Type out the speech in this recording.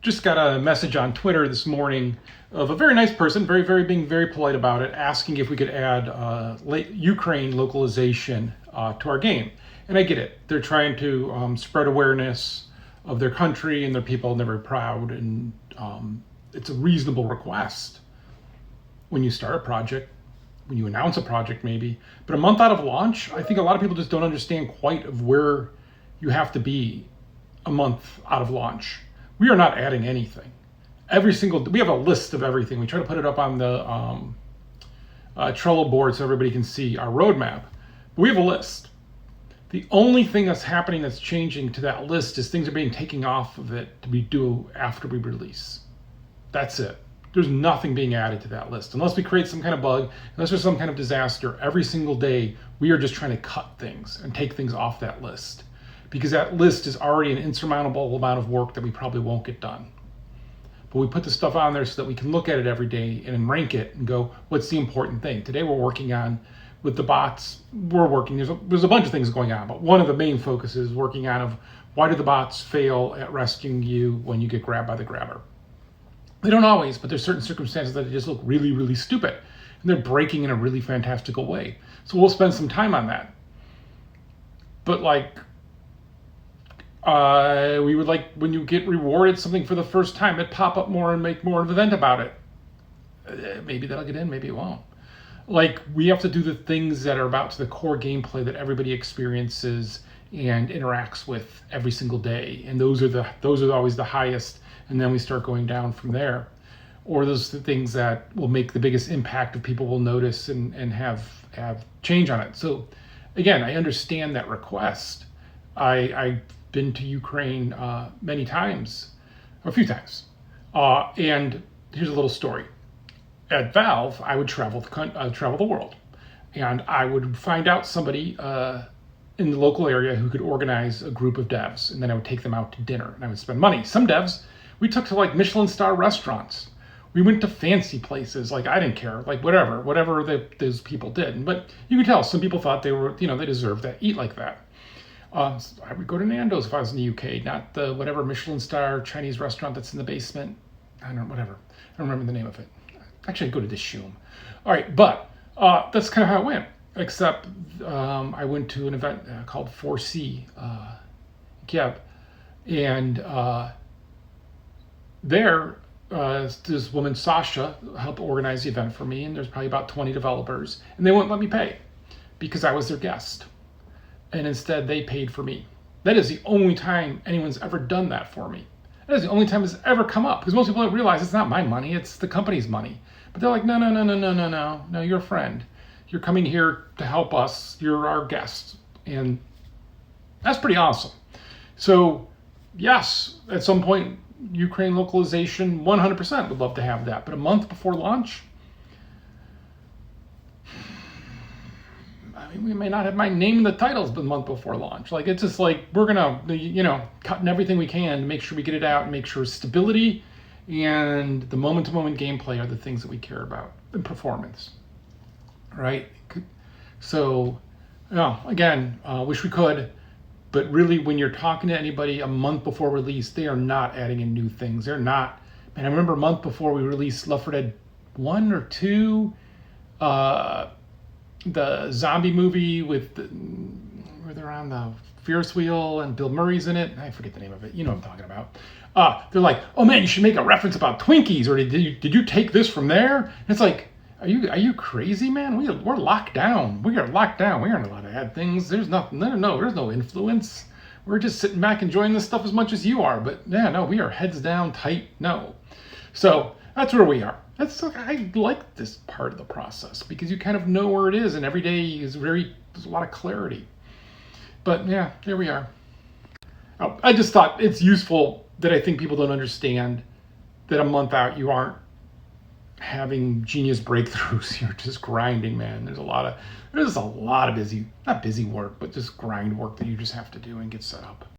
just got a message on Twitter this morning of a very nice person, being very polite about it, asking if we could add Ukraine localization to our game. And I get it. They're trying to spread awareness of their country and their people, and they're very proud. And it's a reasonable request when you start a project, when you announce a project maybe. But a month out of launch, I think a lot of people just don't understand quite of where you have to be a month out of launch. We are not adding anything. We have a list of everything. We try to put it up on the Trello board so everybody can see our roadmap. But we have a list. The only thing that's happening that's changing to that list is things are being taken off of it to be due after we release. That's it. There's nothing being added to that list. Unless we create some kind of bug, unless there's some kind of disaster, every single day we are just trying to cut things and take things off that list. Because that list is already an insurmountable amount of work that we probably won't get done. But we put the stuff on there so that we can look at it every day and rank it and go, what's the important thing? Today we're working on, with the bots, there's a bunch of things going on, but one of the main focuses is working on of why do the bots fail at rescuing you when you get grabbed by the grabber? They don't always, but there's certain circumstances that they just look really, really stupid. And they're breaking in a really fantastical way. So we'll spend some time on that. But we would like when you get rewarded something for the first time, it pop up more and make more of an event about it. Maybe that'll get in, maybe it won't. We have to do the things that are about to the core gameplay that everybody experiences and interacts with every single day. And those are always the highest, and then we start going down from there. Or those are the things that will make the biggest impact of people will notice and have change on it. So again, I understand that request. I've been to Ukraine many times, or a few times. And here's a little story. At Valve, I would travel the world, and I would find out somebody in the local area who could organize a group of devs, and then I would take them out to dinner, and I would spend money. Some devs we took to Michelin star restaurants. We went to fancy places. I didn't care, whatever those people did. But you could tell some people thought they were, they deserved to eat like that. I would go to Nando's if I was in the UK, not the whatever Michelin star Chinese restaurant that's in the basement. I don't remember the name of it. Actually, I'd go to Dishoom. All right, but that's kind of how it went. Except I went to an event called 4C Kiev, and there this woman Sasha helped organize the event for me, and there's probably about 20 developers, and they wouldn't let me pay because I was their guest, and instead they paid for me. That is the only time anyone's ever done that for me. That is the only time it's ever come up, because most people don't realize it's not my money, it's the company's money. But they're like, no, you're a friend. You're coming here to help us. You're our guest. And that's pretty awesome. So yes, at some point, Ukraine localization, 100% would love to have that. But a month before launch, we may not have my name in the titles but a month before launch. It's just we're gonna, cutting everything we can to make sure we get it out and make sure stability and the moment-to-moment gameplay are the things that we care about, and performance, right? So, again, wish we could, but really when you're talking to anybody a month before release, they are not adding in new things. They're not. Man, I remember a month before we released Left 4 Dead 1 or 2, the zombie movie where they're on the Ferris wheel and Bill Murray's in it. I forget the name of it. You know what I'm talking about. They're like, oh man, you should make a reference about Twinkies, or did you take this from there? And it's like, are you crazy, man? We're locked down. We are locked down. We aren't allowed to add things. There's nothing. No, there's no influence. We're just sitting back enjoying this stuff as much as you are. But yeah, no, we are heads down, tight. No. So that's where we are. I like this part of the process because you kind of know where it is, and every day there's a lot of clarity. But yeah, there we are. I just thought it's useful that I think people don't understand that a month out you aren't having genius breakthroughs. You're just grinding, man. There's a lot of not busy work, but just grind work that you just have to do and get set up.